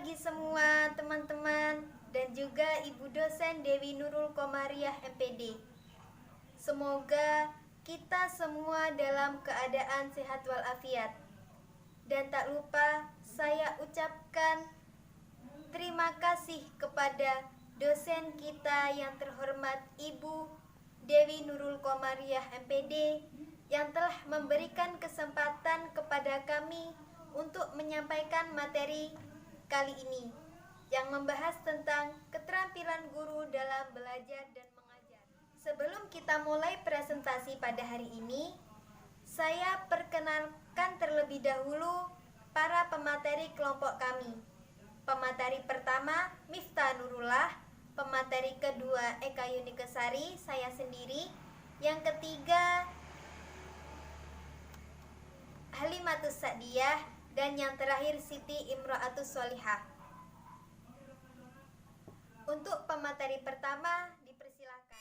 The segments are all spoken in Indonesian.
pagi semua teman-teman dan juga Ibu dosen Dewi Nurul Komariah MPD. Semoga kita semua dalam keadaan sehat walafiat. Dan tak lupa saya ucapkan terima kasih kepada dosen kita yang terhormat Ibu Dewi Nurul Komariah MPD yang telah memberikan kesempatan kepada kami untuk menyampaikan materi kali ini yang membahas tentang keterampilan guru dalam belajar dan mengajar. Sebelum kita mulai presentasi pada hari ini, saya perkenalkan terlebih dahulu para pemateri kelompok kami. Pemateri pertama Miftah Nurullah, pemateri kedua Eka Yunikesari, saya sendiri, yang ketiga Halimatus Sa'diyah, dan yang terakhir Siti Imro'atus Sholihah. Untuk pemateri pertama dipersilakan.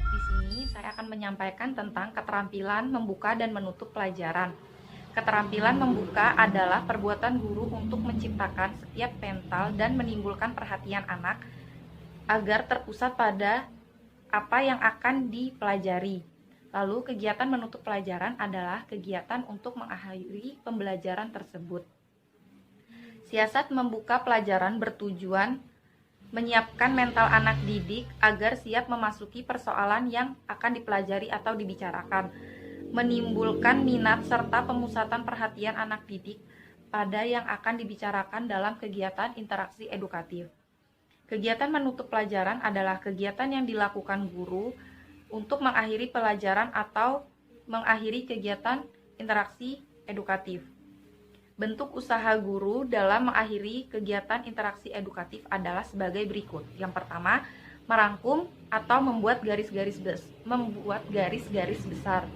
Di sini saya akan menyampaikan tentang keterampilan membuka dan menutup pelajaran. Keterampilan membuka adalah perbuatan guru untuk menciptakan setiap mental dan menimbulkan perhatian anak agar terpusat pada apa yang akan dipelajari. Lalu kegiatan menutup pelajaran adalah kegiatan untuk mengakhiri pembelajaran tersebut. Siasat membuka pelajaran bertujuan menyiapkan mental anak didik agar siap memasuki persoalan yang akan dipelajari atau dibicarakan, menimbulkan minat serta pemusatan perhatian anak didik pada yang akan dibicarakan dalam kegiatan interaksi edukatif. Kegiatan menutup pelajaran adalah kegiatan yang dilakukan guru untuk mengakhiri pelajaran atau mengakhiri kegiatan interaksi edukatif. Bentuk usaha guru dalam mengakhiri kegiatan interaksi edukatif adalah sebagai berikut. Yang pertama, merangkum atau membuat garis-garis besar.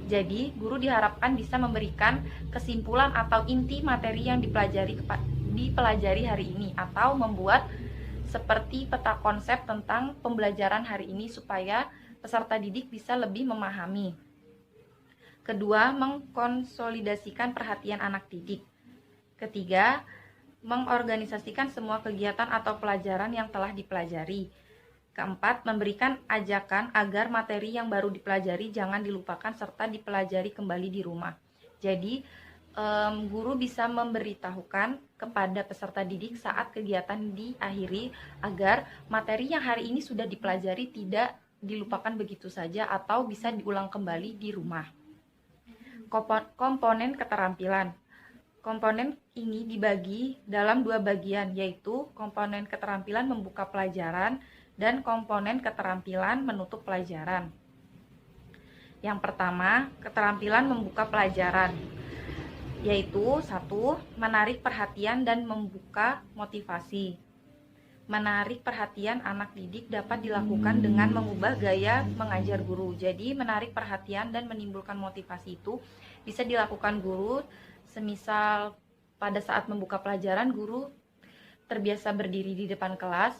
Jadi, guru diharapkan bisa memberikan kesimpulan atau inti materi yang dipelajari hari ini atau membuat seperti peta konsep tentang pembelajaran hari ini supaya peserta didik bisa lebih memahami. Kedua, mengkonsolidasikan perhatian anak didik. Ketiga, mengorganisasikan semua kegiatan atau pelajaran yang telah dipelajari. Keempat, memberikan ajakan agar materi yang baru dipelajari jangan dilupakan serta dipelajari kembali di rumah. Jadi, guru bisa memberitahukan kepada peserta didik saat kegiatan diakhiri agar materi yang hari ini sudah dipelajari tidak dilupakan begitu saja atau bisa diulang kembali di rumah. Komponen keterampilan. Komponen ini dibagi dalam dua bagian, yaitu komponen keterampilan membuka pelajaran dan komponen keterampilan menutup pelajaran. Yang pertama, keterampilan membuka pelajaran, yaitu 1. Menarik perhatian dan membuka motivasi. Menarik perhatian anak didik dapat dilakukan dengan mengubah gaya mengajar guru. Jadi, menarik perhatian dan menimbulkan motivasi itu bisa dilakukan guru, semisal pada saat membuka pelajaran guru terbiasa berdiri di depan kelas,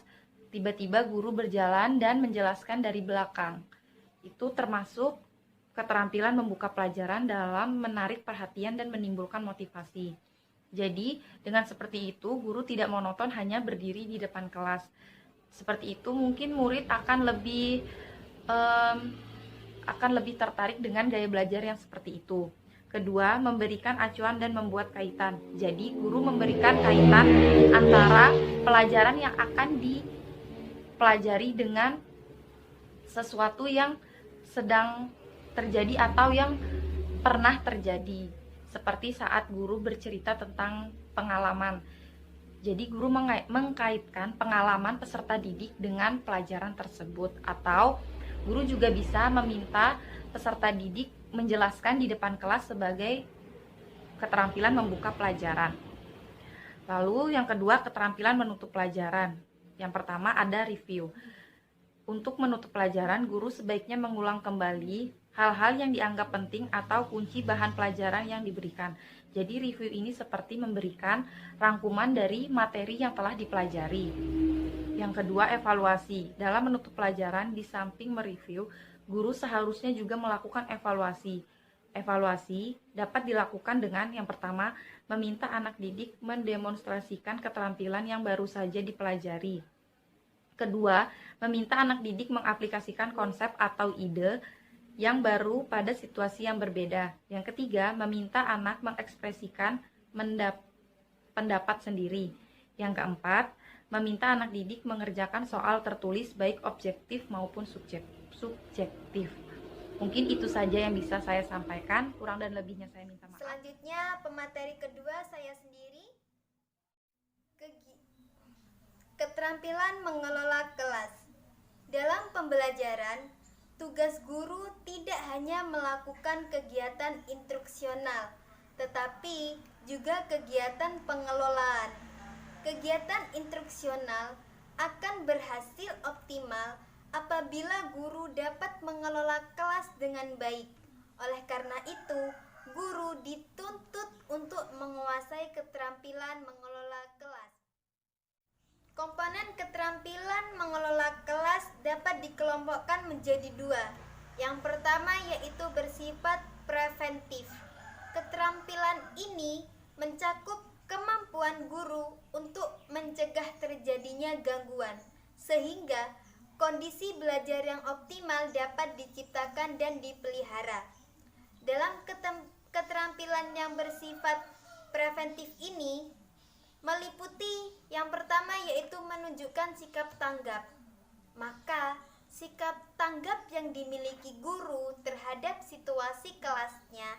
tiba-tiba guru berjalan dan menjelaskan dari belakang. Itu termasuk keterampilan membuka pelajaran dalam menarik perhatian dan menimbulkan motivasi. Jadi, dengan seperti itu, guru tidak monoton hanya berdiri di depan kelas. Seperti itu, mungkin murid akan lebih tertarik dengan gaya belajar yang seperti itu. Kedua, memberikan acuan dan membuat kaitan. Jadi, guru memberikan kaitan antara pelajaran yang akan dipelajari dengan sesuatu yang sedang terjadi atau yang pernah terjadi, seperti saat guru bercerita tentang pengalaman. Jadi guru mengkaitkan pengalaman peserta didik dengan pelajaran tersebut, atau guru juga bisa meminta peserta didik menjelaskan di depan kelas sebagai keterampilan membuka pelajaran. Lalu yang kedua, keterampilan menutup pelajaran. Yang pertama ada review. Untuk menutup pelajaran, guru sebaiknya mengulang kembali hal-hal yang dianggap penting atau kunci bahan pelajaran yang diberikan. Jadi review ini seperti memberikan rangkuman dari materi yang telah dipelajari. Yang kedua, evaluasi. Dalam menutup pelajaran, di samping mereview, guru seharusnya juga melakukan evaluasi. Evaluasi dapat dilakukan dengan yang pertama, meminta anak didik mendemonstrasikan keterampilan yang baru saja dipelajari. Kedua, meminta anak didik mengaplikasikan konsep atau ide yang baru pada situasi yang berbeda. Yang ketiga, meminta anak mengekspresikan pendapat sendiri. Yang keempat, meminta anak didik mengerjakan soal tertulis baik objektif maupun subjektif. Mungkin itu saja yang bisa saya sampaikan, kurang dan lebihnya saya minta maaf. Selanjutnya, pemateri kedua saya sendiri, keterampilan mengelola kelas. Dalam pembelajaran, tugas guru tidak hanya melakukan kegiatan instruksional, tetapi juga kegiatan pengelolaan. Kegiatan instruksional akan berhasil optimal apabila guru dapat mengelola kelas dengan baik. Oleh karena itu, guru dituntut untuk menguasai keterampilan mengelola kelas. Komponen keterampilan mengelola kelas dapat dikelompokkan menjadi dua. Yang pertama yaitu bersifat preventif. Keterampilan ini mencakup kemampuan guru untuk mencegah terjadinya gangguan, sehingga kondisi belajar yang optimal dapat diciptakan dan dipelihara. Dalam keterampilan yang bersifat preventif ini meliputi yang pertama yaitu menunjukkan sikap tanggap. Maka sikap tanggap yang dimiliki guru terhadap situasi kelasnya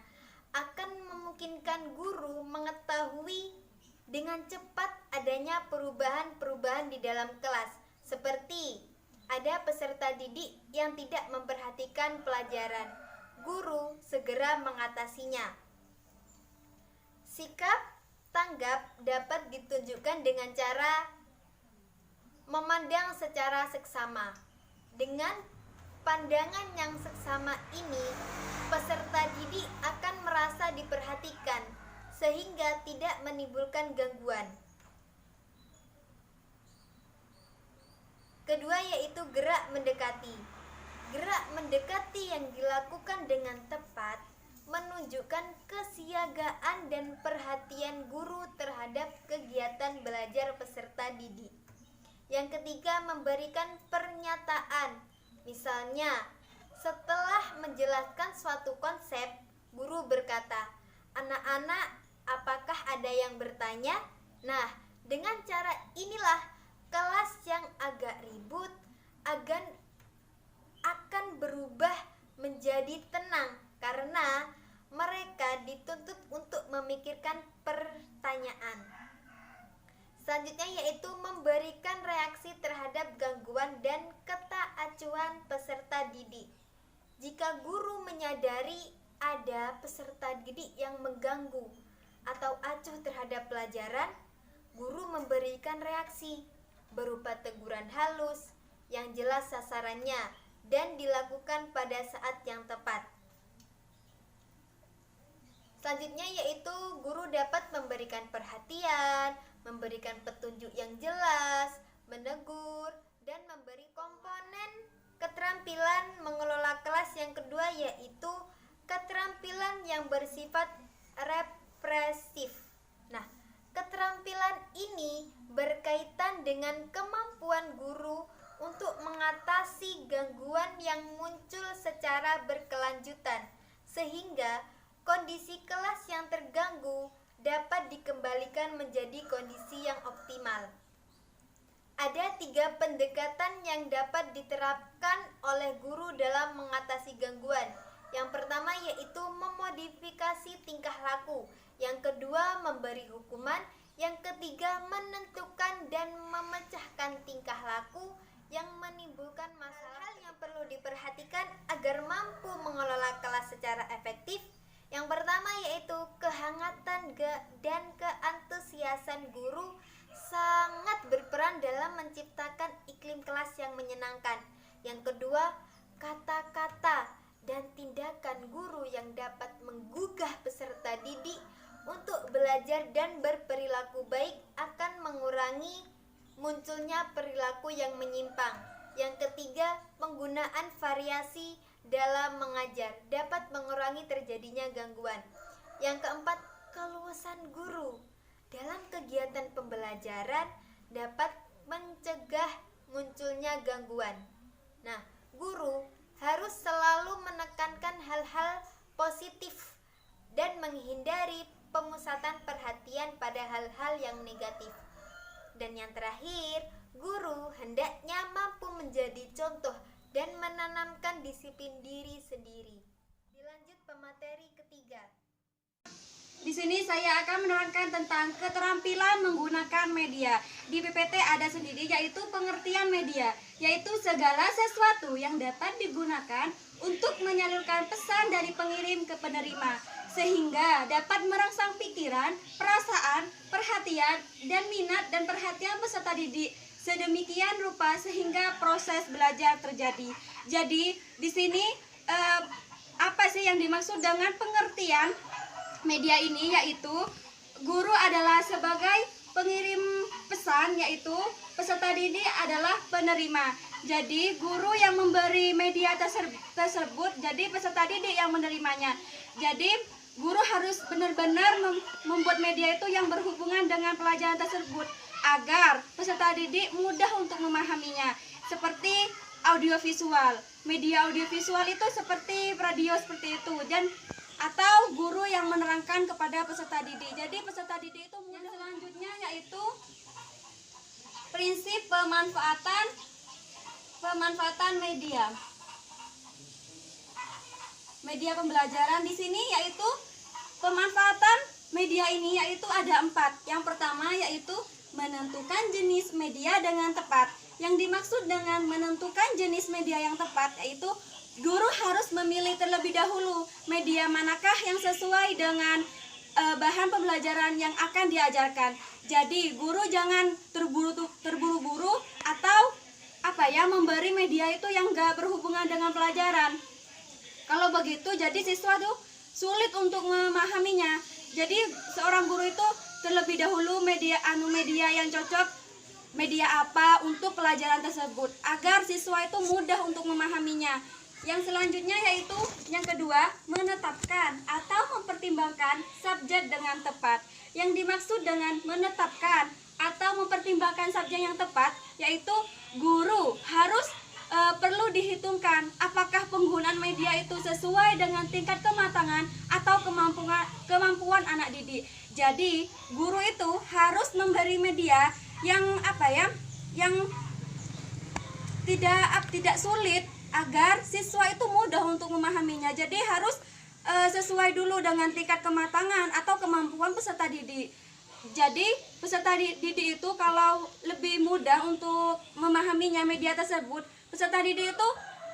akan memungkinkan guru mengetahui dengan cepat adanya perubahan-perubahan di dalam kelas, seperti ada peserta didik yang tidak memperhatikan pelajaran. Guru segera mengatasinya. Sikap tanggap dapat ditunjukkan dengan cara memandang secara seksama. Dengan pandangan yang seksama ini, peserta didik akan merasa diperhatikan sehingga tidak menimbulkan gangguan. Kedua yaitu gerak mendekati. Gerak mendekati yang dilakukan dengan tepat menunjukkan kesiagaan dan perhatian guru terhadap kegiatan belajar peserta didik. Yang ketiga, memberikan pernyataan. Misalnya, setelah menjelaskan suatu konsep, guru berkata, "Anak-anak, apakah ada yang bertanya?" Nah, dengan cara inilah kelas yang agak ribut akan berubah menjadi tenang karena mereka dituntut untuk memikirkan pertanyaan. Selanjutnya yaitu memberikan reaksi terhadap gangguan dan ketaacuhan peserta didik. Jika guru menyadari ada peserta didik yang mengganggu atau acuh terhadap pelajaran, guru memberikan reaksi berupa teguran halus yang jelas sasarannya dan dilakukan pada saat yang tepat. Selanjutnya yaitu guru dapat memberikan perhatian, memberikan petunjuk yang jelas, menegur, dan memberi komponen keterampilan mengelola kelas yang kedua yaitu keterampilan yang bersifat represif. Nah, keterampilan ini berkaitan dengan kemampuan guru untuk mengatasi gangguan yang muncul secara berkelanjutan, sehingga kondisi kelas yang terganggu dapat dikembalikan menjadi kondisi yang optimal. Ada 3 pendekatan yang dapat diterapkan oleh guru dalam mengatasi gangguan. Yang pertama yaitu memodifikasi tingkah laku. Yang kedua memberi hukuman. Yang ketiga menentukan dan memecahkan tingkah laku yang menimbulkan masalah. Hal yang perlu diperhatikan agar mampu mengelola kelas secara efektif. Yang pertama yaitu kehangatan dan keantusiasan guru sangat berperan dalam menciptakan iklim kelas yang menyenangkan. Yang kedua, kata-kata dan tindakan guru yang dapat menggugah peserta didik untuk belajar dan berperilaku baik akan mengurangi munculnya perilaku yang menyimpang. Yang ketiga, penggunaan variasi dalam mengajar dapat mengurangi terjadinya gangguan. Yang keempat, keluasan guru dalam kegiatan pembelajaran dapat mencegah munculnya gangguan. Nah, guru harus selalu menekankan hal-hal positif dan menghindari pemusatan perhatian pada hal-hal yang negatif. Dan yang terakhir, guru hendaknya mampu menjadi contoh dan menanamkan disiplin diri sendiri. Dilanjut pemateri ketiga. Di sini saya akan menerangkan tentang keterampilan menggunakan media. Di PPT ada sendiri yaitu pengertian media, yaitu segala sesuatu yang dapat digunakan untuk menyalurkan pesan dari pengirim ke penerima, sehingga dapat merangsang pikiran, perasaan, perhatian, dan minat dan perhatian peserta didik sedemikian rupa sehingga proses belajar terjadi. Jadi di sini apa sih yang dimaksud dengan pengertian media ini, yaitu guru adalah sebagai pengirim pesan, yaitu peserta didik adalah penerima. Jadi guru yang memberi media tersebut, jadi peserta didik yang menerimanya. Jadi guru harus benar-benar membuat media itu yang berhubungan dengan pelajaran tersebut agar peserta didik mudah untuk memahaminya. Seperti audiovisual, media audiovisual itu seperti radio seperti itu, dan atau guru yang menerangkan kepada peserta didik. Jadi peserta didik itu mudah. Yang selanjutnya yaitu prinsip pemanfaatan media. Media pembelajaran di sini yaitu pemanfaatan media ini yaitu ada 4. Yang pertama yaitu menentukan jenis media dengan tepat. Yang dimaksud dengan menentukan jenis media yang tepat yaitu guru harus memilih terlebih dahulu media manakah yang sesuai dengan bahan pembelajaran yang akan diajarkan. Jadi guru jangan terburu-buru atau memberi media itu yang gak berhubungan dengan pelajaran. Kalau begitu jadi siswa tuh sulit untuk memahaminya. Jadi seorang guru itu terlebih dahulu media yang cocok, media apa untuk pelajaran tersebut agar siswa itu mudah untuk memahaminya. Yang selanjutnya yaitu yang kedua, menetapkan atau mempertimbangkan subjek dengan tepat. Yang dimaksud dengan menetapkan atau mempertimbangkan subjek yang tepat yaitu guru harus perlu dihitungkan apakah penggunaan media itu sesuai dengan tingkat kematangan atau kemampuan anak didik. Jadi guru itu harus memberi media yang yang tidak sulit agar siswa itu mudah untuk memahaminya. Jadi harus sesuai dulu dengan tingkat kematangan atau kemampuan peserta didik. Jadi peserta didik itu kalau lebih mudah untuk memahaminya media tersebut, peserta didik itu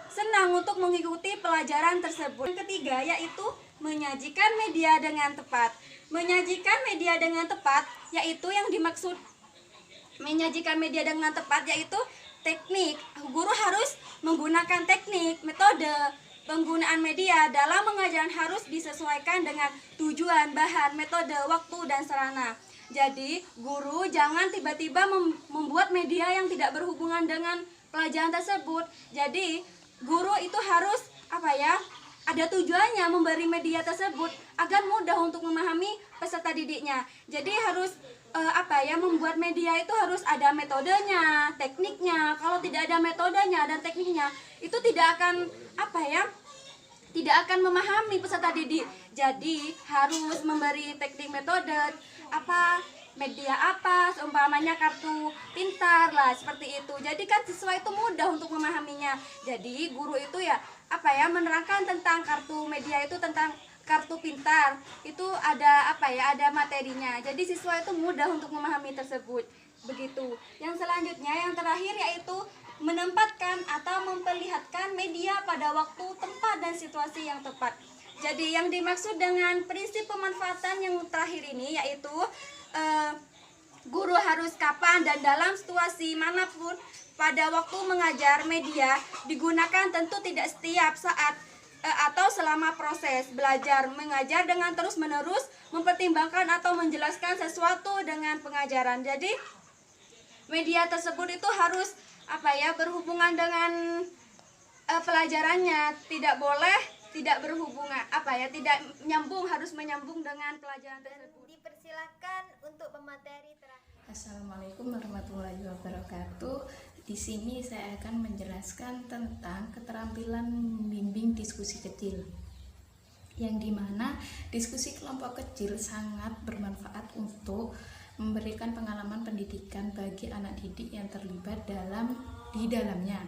senang untuk mengikuti pelajaran tersebut. Yang ketiga yaitu menyajikan media dengan tepat. Menyajikan media dengan tepat yaitu yang dimaksud menyajikan media dengan tepat yaitu teknik. Guru harus menggunakan teknik, metode penggunaan media dalam pengajaran harus disesuaikan dengan tujuan, bahan, metode, waktu, dan sarana. Jadi guru jangan tiba-tiba membuat media yang tidak berhubungan dengan pelajaran tersebut. Jadi guru itu harus ada tujuannya memberi media tersebut agar mudah untuk memahami peserta didiknya. Jadi harus membuat media itu harus ada metodenya, tekniknya. Kalau tidak ada metodenya dan tekniknya, itu tidak akan memahami peserta didik. Jadi harus memberi teknik, metode, media seumpamanya kartu pintar lah seperti itu. Jadi kan siswa itu mudah untuk memahaminya. Jadi guru itu menerangkan tentang kartu media itu, tentang kartu pintar itu ada ada materinya. Jadi siswa itu mudah untuk memahami tersebut. Begitu. Yang selanjutnya yang terakhir yaitu menempatkan atau memperlihatkan media pada waktu, tempat, dan situasi yang tepat. Jadi yang dimaksud dengan prinsip pemanfaatan yang terakhir ini yaitu guru harus kapan dan dalam situasi manapun pada waktu mengajar media digunakan, tentu tidak setiap saat atau selama proses belajar mengajar dengan terus-menerus mempertimbangkan atau menjelaskan sesuatu dengan pengajaran. Jadi media tersebut itu harus berhubungan dengan pelajarannya, tidak boleh tidak berhubungan tidak nyambung, harus menyambung dengan pelajaran tersebut. Dipersilakan untuk pemateri terakhir. Assalamualaikum warahmatullahi wabarakatuh. Di sini saya akan menjelaskan tentang keterampilan membimbing diskusi kecil, yang dimana diskusi kelompok kecil sangat bermanfaat untuk memberikan pengalaman pendidikan bagi anak didik yang terlibat di dalamnya,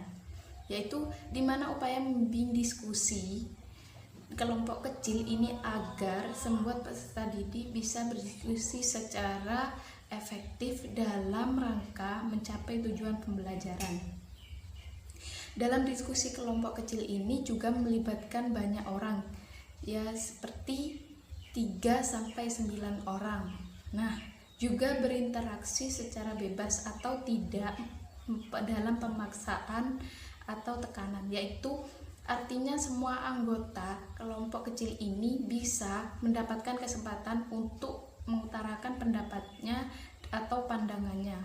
yaitu dimana upaya membimbing diskusi kelompok kecil ini agar semua peserta didik bisa berdiskusi secara efektif dalam rangka mencapai tujuan pembelajaran. Dalam diskusi kelompok kecil ini juga melibatkan banyak orang, ya seperti 3-9 orang. Nah, juga berinteraksi secara bebas atau tidak dalam pemaksaan atau tekanan, yaitu artinya semua anggota kelompok kecil ini bisa mendapatkan kesempatan untuk mengutarakan pendapatnya atau pandangannya.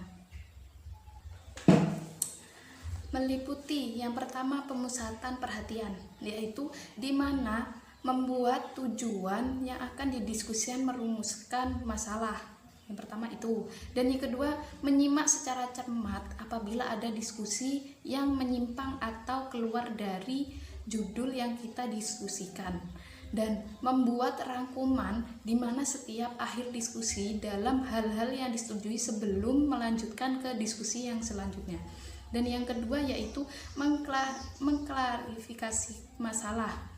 Meliputi yang pertama pemusatan perhatian, yaitu di mana membuat tujuan yang akan didiskusikan merumuskan masalah. Yang pertama itu. Dan yang kedua, menyimak secara cermat apabila ada diskusi yang menyimpang atau keluar dari judul yang kita diskusikan, dan membuat rangkuman di mana setiap akhir diskusi dalam hal-hal yang disetujui sebelum melanjutkan ke diskusi yang selanjutnya. Dan yang kedua yaitu mengklarifikasi masalah.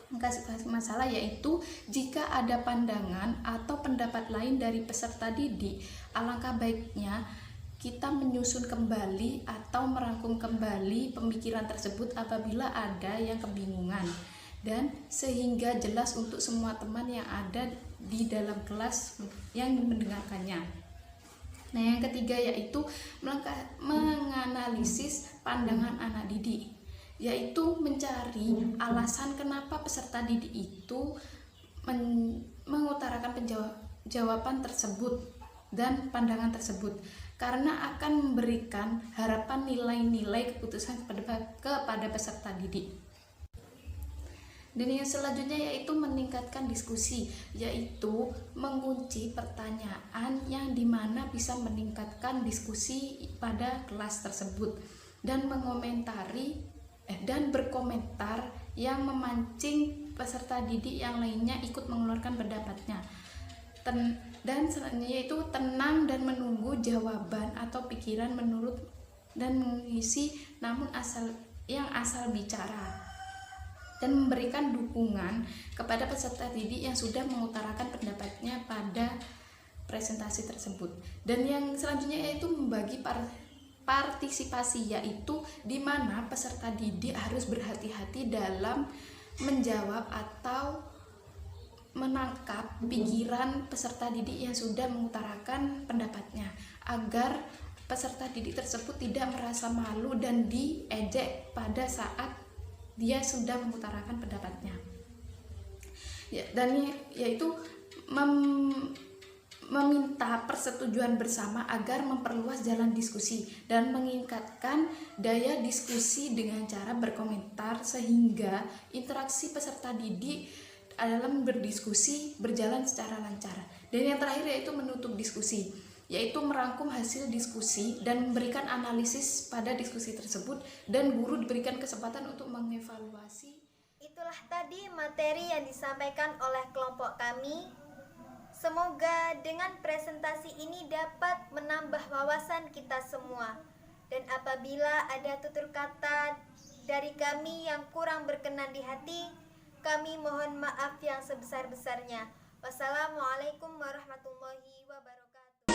Mengklarifikasi masalah yaitu jika ada pandangan atau pendapat lain dari peserta didik, alangkah baiknya kita menyusun kembali atau merangkum kembali pemikiran tersebut apabila ada yang kebingungan, dan sehingga jelas untuk semua teman yang ada di dalam kelas yang mendengarkannya. Nah, yang ketiga yaitu menganalisis pandangan anak didik, yaitu mencari alasan kenapa peserta didik itu mengutarakan jawaban tersebut dan pandangan tersebut, karena akan memberikan harapan nilai-nilai keputusan kepada peserta didik. Dan yang selanjutnya yaitu meningkatkan diskusi, yaitu mengunci pertanyaan yang dimana bisa meningkatkan diskusi pada kelas tersebut, dan berkomentar yang memancing peserta didik yang lainnya ikut mengeluarkan pendapatnya. Dan selanjutnya yaitu tenang dan menunggu jawaban atau pikiran menurut dan mengisi namun asal bicara, dan memberikan dukungan kepada peserta didik yang sudah mengutarakan pendapatnya pada presentasi tersebut. Dan yang selanjutnya yaitu membagi partisipasi, yaitu di mana peserta didik harus berhati-hati dalam menjawab atau menangkap pikiran peserta didik yang sudah mengutarakan pendapatnya, agar peserta didik tersebut tidak merasa malu dan diejek pada saat dia sudah mengutarakan pendapatnya. Dan yaitu meminta persetujuan bersama agar memperluas jalan diskusi dan meningkatkan daya diskusi dengan cara berkomentar, sehingga interaksi peserta didik dalam berdiskusi berjalan secara lancar. Dan yang terakhir yaitu menutup diskusi, yaitu merangkum hasil diskusi dan memberikan analisis pada diskusi tersebut, dan guru diberikan kesempatan untuk mengevaluasi. Itulah tadi materi yang disampaikan oleh kelompok kami. Semoga dengan presentasi ini dapat menambah wawasan kita semua. Dan apabila ada tutur kata dari kami yang kurang berkenan di hati, kami mohon maaf yang sebesar-besarnya. Wassalamualaikum warahmatullahi wabarakatuh.